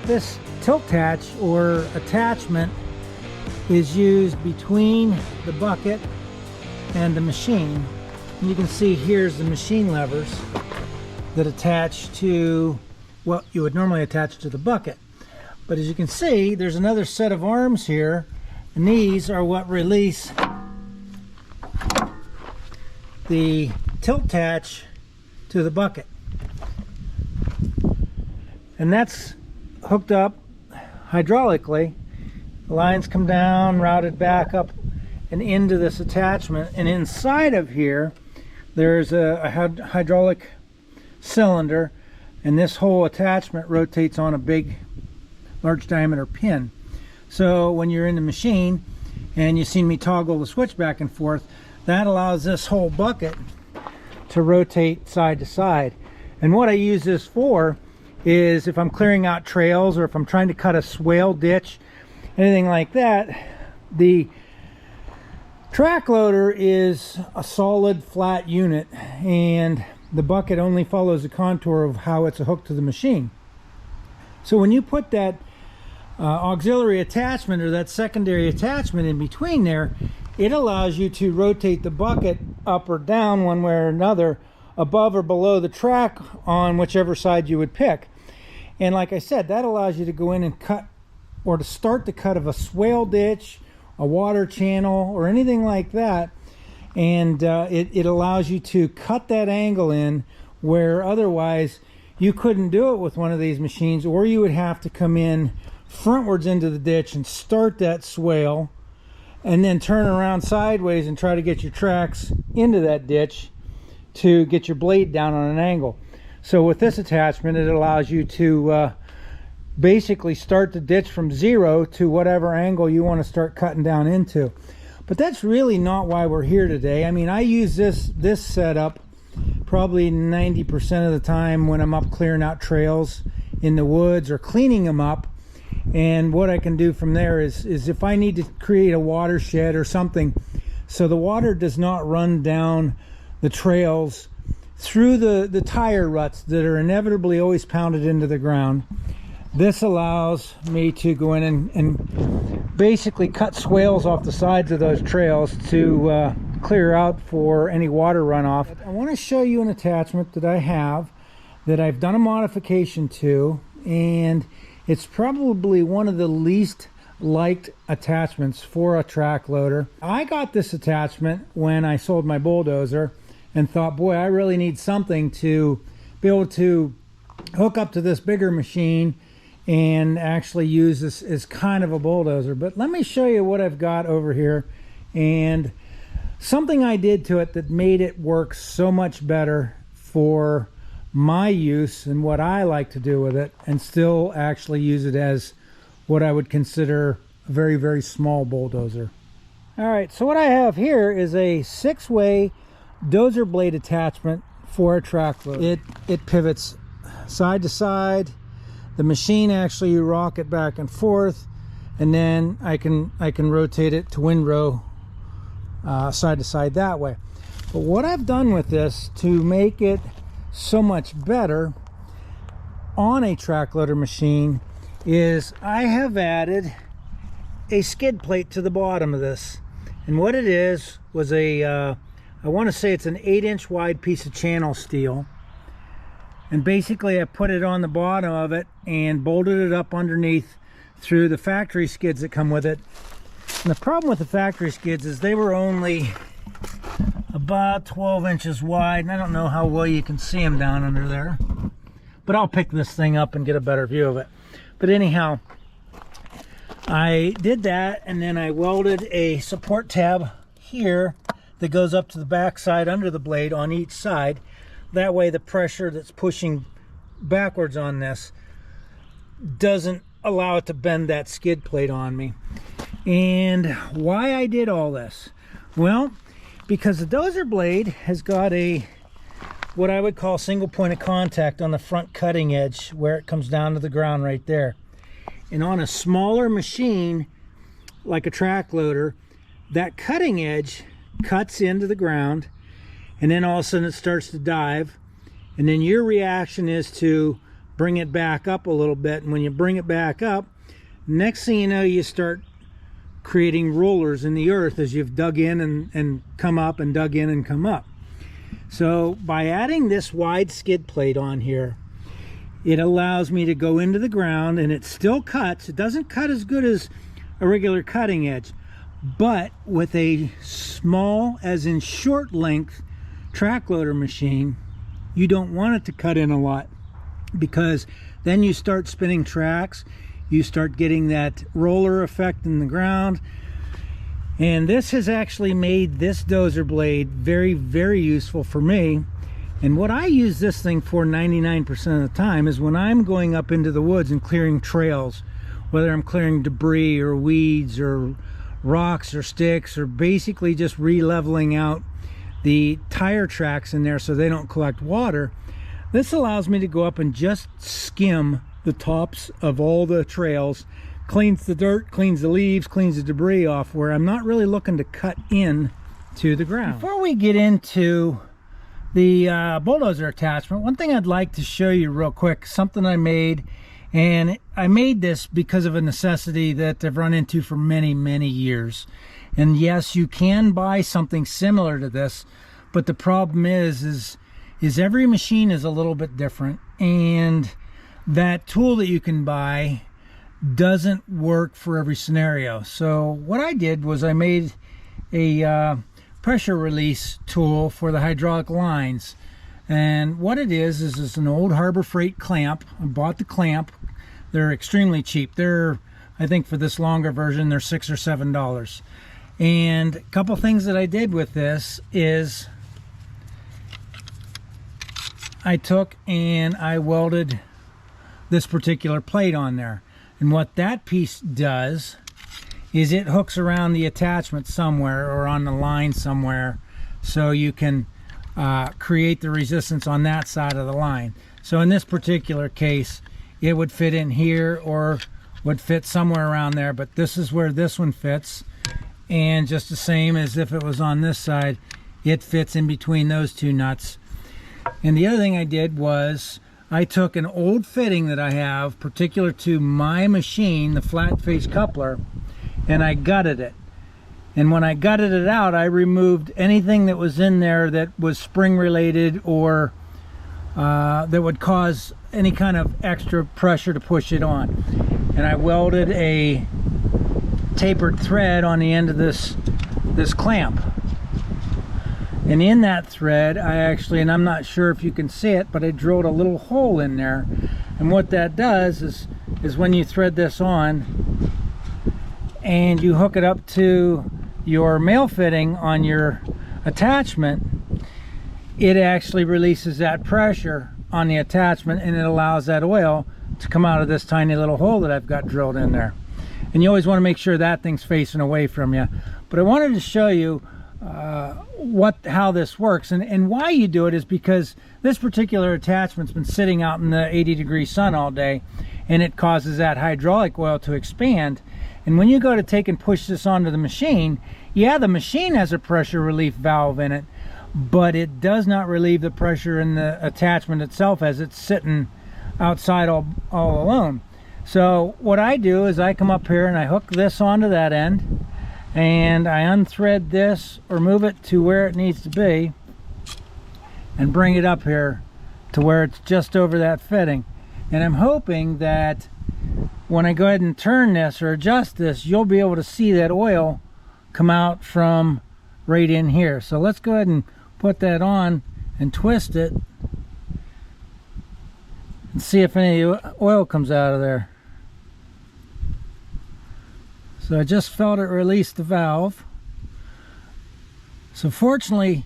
This tilt hatch or attachment is used between the bucket and the machine. And you can see here's the machine levers that attach to what you would normally attach to the bucket. But as you can see, there's another set of arms here, and these are what release the tilt hatch to the bucket. And that's hooked up hydraulically. The lines come down, routed back up and into this attachment, and inside of here there's a hydraulic cylinder, and this whole attachment rotates on a big large diameter pin. So when you're in the machine and you've seen me toggle the switch back and forth, that allows this whole bucket to rotate side to side. And what I use this for is if I'm clearing out trails or if I'm trying to cut a swale ditch, anything like that. The track loader is a solid flat unit, and the bucket only follows the contour of how it's hooked to the machine. So when you put that auxiliary attachment or that secondary attachment in between there, it allows you to rotate the bucket up or down one way or another, above or below the track on whichever side you would pick. And like I said, that allows you to go in and cut, or to start the cut of a swale ditch, a water channel, or anything like that. And it allows you to cut that angle in where otherwise you couldn't do it with one of these machines, or you would have to come in frontwards into the ditch and start that swale and then turn around sideways and try to get your tracks into that ditch to get your blade down on an angle. So with this attachment, it allows you to basically start the ditch from zero to whatever angle you want to start cutting down into. But that's really not why we're here today. I mean, I use this setup probably 90% of the time when I'm up clearing out trails in the woods or cleaning them up. And what I can do from there is if I need to create a watershed or something, so the water does not run down the trails through the tire ruts that are inevitably always pounded into the ground, this allows me to go in and basically cut swales off the sides of those trails to clear out for any water runoff. I want to show you an attachment that I have that I've done a modification to, and it's probably one of the least liked attachments for a track loader. I got this attachment when I sold my bulldozer and thought, boy, I really need something to be able to hook up to this bigger machine and actually use this as kind of a bulldozer. But let me show you what I've got over here, and something I did to it that made it work so much better for my use and what I like to do with it, and still actually use it as what I would consider a very, very small bulldozer. All right, so what I have here is a 6-way dozer blade attachment for a track loader. It pivots side to side. The machine actually, you rock it back and forth, and then I can rotate it to windrow side to side that way. But what I've done with this to make it so much better on a track loader machine is I have added a skid plate to the bottom of this. And what it is was I want to say it's an 8-inch wide piece of channel steel. And basically I put it on the bottom of it and bolted it up underneath through the factory skids that come with it. And the problem with the factory skids is they were only about 12 inches wide, and I don't know how well you can see them down under there, but I'll pick this thing up and get a better view of it. But anyhow, I did that, and then I welded a support tab here that goes up to the back side under the blade on each side. That way the pressure that's pushing backwards on this doesn't allow it to bend that skid plate on me. And why I did all this? Well, because the dozer blade has got what I would call single point of contact on the front cutting edge where it comes down to the ground right there. And on a smaller machine like a track loader, that cutting edge cuts into the ground, and then all of a sudden it starts to dive, and then your reaction is to bring it back up a little bit, and when you bring it back up, next thing you know, you start creating rollers in the earth as you've dug in and come up, and dug in and come up. So by adding this wide skid plate on here, it allows me to go into the ground, and it still cuts. It doesn't cut as good as a regular cutting edge, but with a small, as in short length, track loader machine, you don't want it to cut in a lot, because then you start spinning tracks, you start getting that roller effect in the ground. And this has actually made this dozer blade very, very useful for me. And what I use this thing for 99% of the time is when I'm going up into the woods and clearing trails, whether I'm clearing debris or weeds or rocks or sticks, or basically just re-leveling out the tire tracks in there so they don't collect water. This allows me to go up and just skim the tops of all the trails, cleans the dirt, cleans the leaves, cleans the debris off, where I'm not really looking to cut in to the ground. Before we get into the bulldozer attachment, one thing I'd like to show you real quick, something I made, and I made this because of a necessity that I've run into for many, many years. And yes, you can buy something similar to this, but the problem is every machine is a little bit different, and that tool that you can buy doesn't work for every scenario. So what I did was I made a pressure release tool for the hydraulic lines. And what it is it's an old Harbor Freight clamp. I bought the clamp. They're extremely cheap. They're, I think for this longer version, they're $6 or $7. And a couple things that I did with this is I took and I welded this particular plate on there. And what that piece does is it hooks around the attachment somewhere, or on the line somewhere, so you can create the resistance on that side of the line. So in this particular case, it would fit in here or would fit somewhere around there, but this is where this one fits. And just the same as if it was on this side, it fits in between those two nuts. And the other thing I did was I took an old fitting that I have particular to my machine, the flat face coupler, and I gutted it. And when I gutted it out, I removed anything that was in there that was spring related, or that would cause any kind of extra pressure to push it on. And I welded a tapered thread on the end of this clamp. And in that thread, I actually, and I'm not sure if you can see it, but I drilled a little hole in there. And what that does is when you thread this on and you hook it up to your male fitting on your attachment, it actually releases that pressure on the attachment, and it allows that oil to come out of this tiny little hole that I've got drilled in there. And you always want to make sure that thing's facing away from you. But I wanted to show you how this works, and why you do it is because this particular attachment's been sitting out in the 80-degree sun all day, and it causes that hydraulic oil to expand. And when you go to take and push this onto the machine, yeah, the machine has a pressure relief valve in it, but it does not relieve the pressure in the attachment itself as it's sitting outside all alone. So what I do is I come up here and I hook this onto that end, and I unthread this or move it to where it needs to be and bring it up here to where it's just over that fitting. And I'm hoping that when I go ahead and turn this or adjust this, you'll be able to see that oil come out from right in here. So let's go ahead and put that on and twist it and see if any oil comes out of there. So I just felt it release the valve. So fortunately,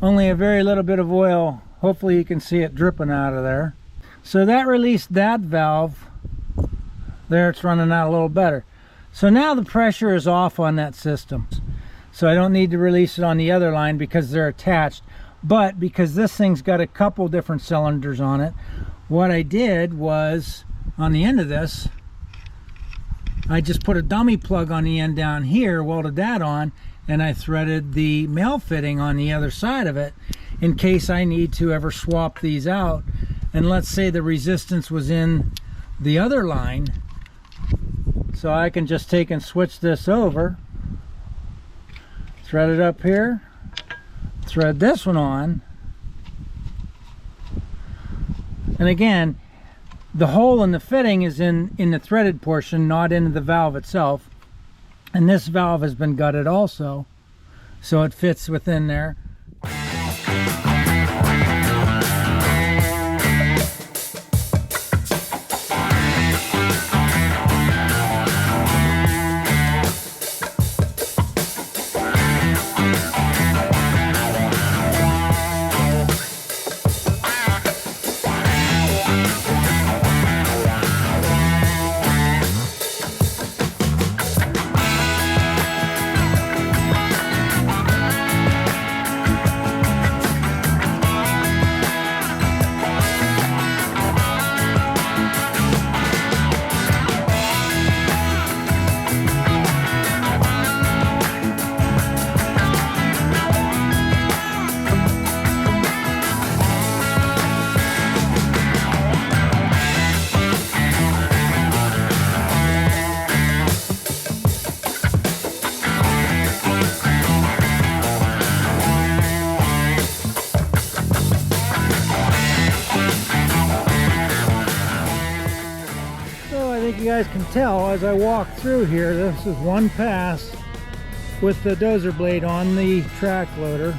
only a very little bit of oil. Hopefully you can see it dripping out of there. So that released that valve. There, it's running out a little better. So now the pressure is off on that system. So I don't need to release it on the other line because they're attached. But because this thing's got a couple different cylinders on it, what I did was, on the end of this, I just put a dummy plug on the end down here, welded that on, and I threaded the male fitting on the other side of it in case I need to ever swap these out and let's say the resistance was in the other line, so I can just take and switch this over, thread it up here, thread this one on, and again, the hole in the fitting is in the threaded portion, not into the valve itself. And this valve has been gutted also, so it fits within there. You guys can tell as I walk through here, this is one pass with the dozer blade on the track loader,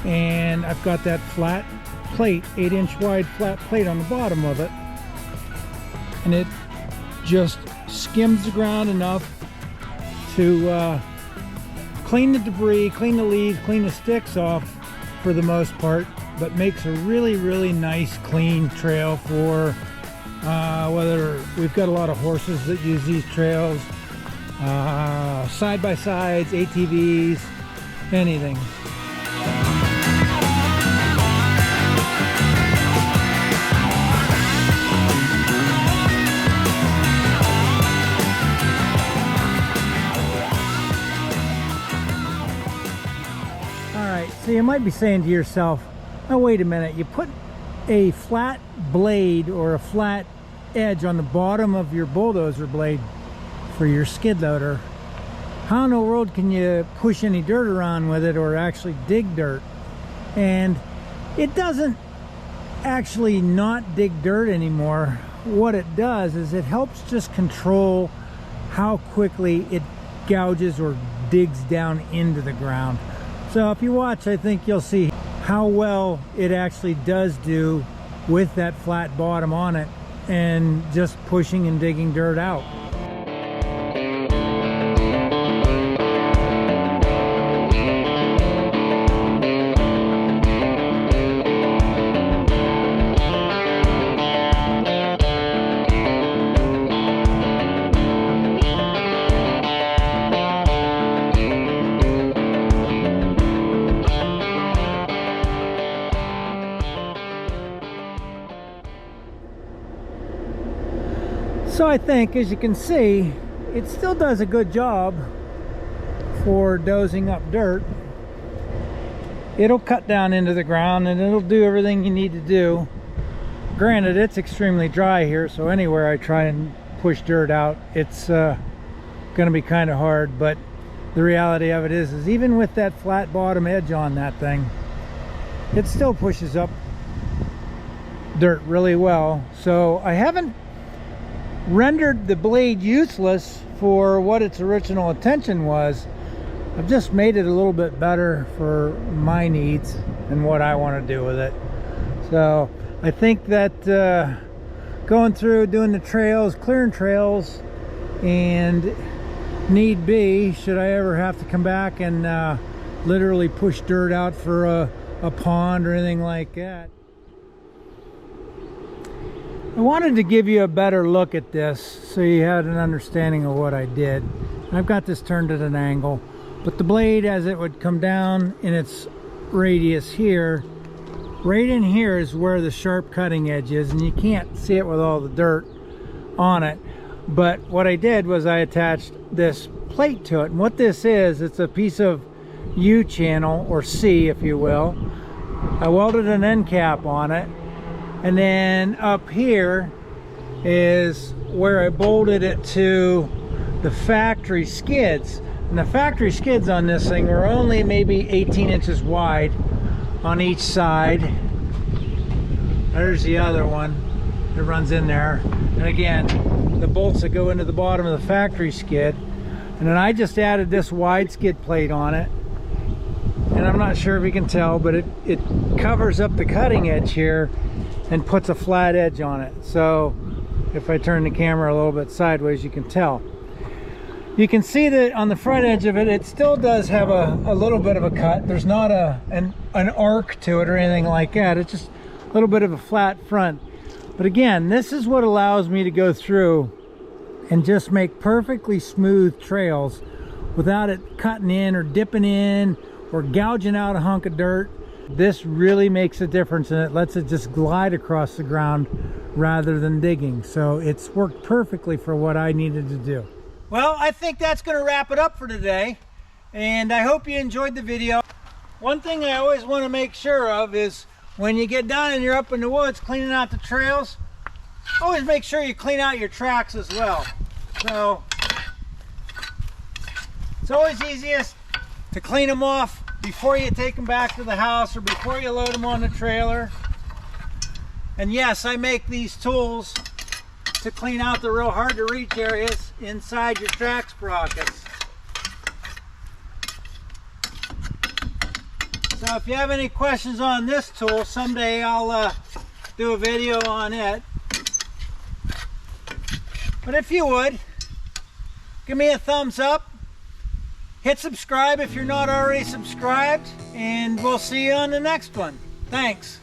and I've got that flat plate, 8-inch wide flat plate on the bottom of it, and it just skims the ground enough to clean the debris, clean the leaves, clean the sticks off for the most part, but makes a really nice clean trail for whether we've got a lot of horses that use these trails, side-by-sides, ATVs, anything. Alright, so you might be saying to yourself, oh wait a minute, you put a flat blade or a flat edge on the bottom of your bulldozer blade for your skid loader. How in the world can you push any dirt around with it or actually dig dirt? And it doesn't actually not dig dirt anymore. What it does is it helps just control how quickly it gouges or digs down into the ground. So if you watch, I think you'll see how well it actually does do with that flat bottom on it and just pushing and digging dirt out. So I think, as you can see, it still does a good job for dozing up dirt. It'll cut down into the ground and it'll do everything you need to do. Granted, it's extremely dry here, so anywhere I try and push dirt out, it's going to be kind of hard. But the reality of it is even with that flat bottom edge on that thing, it still pushes up dirt really well. So I haven't rendered the blade useless for what its original intention was. I've just made it a little bit better for my needs and what I want to do with it. So I think that going through doing the trails, clearing trails, and need be, should I ever have to come back and literally push dirt out for a pond or anything like that. I wanted to give you a better look at this so you had an understanding of what I did. I've got this turned at an angle, but the blade, as it would come down in its radius here, right in here is where the sharp cutting edge is, and you can't see it with all the dirt on it. But what I did was I attached this plate to it, and what this is, it's a piece of U channel, or C if you will. I welded an end cap on it, And then up here is where I bolted it to the factory skids. And the factory skids on this thing are only maybe 18 inches wide on each side. There's the other one that runs in there. And again, the bolts that go into the bottom of the factory skid. And then I just added this wide skid plate on it. And I'm not sure if you can tell, but it covers up the cutting edge here and puts a flat edge on it. So if I turn the camera a little bit sideways, you can tell. You can see that on the front edge of it, it still does have a little bit of a cut. There's not an arc to it or anything like that. It's just a little bit of a flat front. But again, this is what allows me to go through and just make perfectly smooth trails without it cutting in or dipping in or gouging out a hunk of dirt. This really makes a difference, and it lets it just glide across the ground rather than digging. So it's worked perfectly for what I needed to do. Well, I think that's going to wrap it up for today, and I hope you enjoyed the video. One thing I always want to make sure of is when you get done and you're up in the woods cleaning out the trails, always make sure you clean out your tracks as well. So it's always easiest to clean them off before you take them back to the house or before you load them on the trailer. And yes, I make these tools to clean out the real hard to reach areas inside your track sprockets. So if you have any questions on this tool, someday I'll do a video on it. But if you would, give me a thumbs up, hit subscribe if you're not already subscribed, and we'll see you on the next one. Thanks.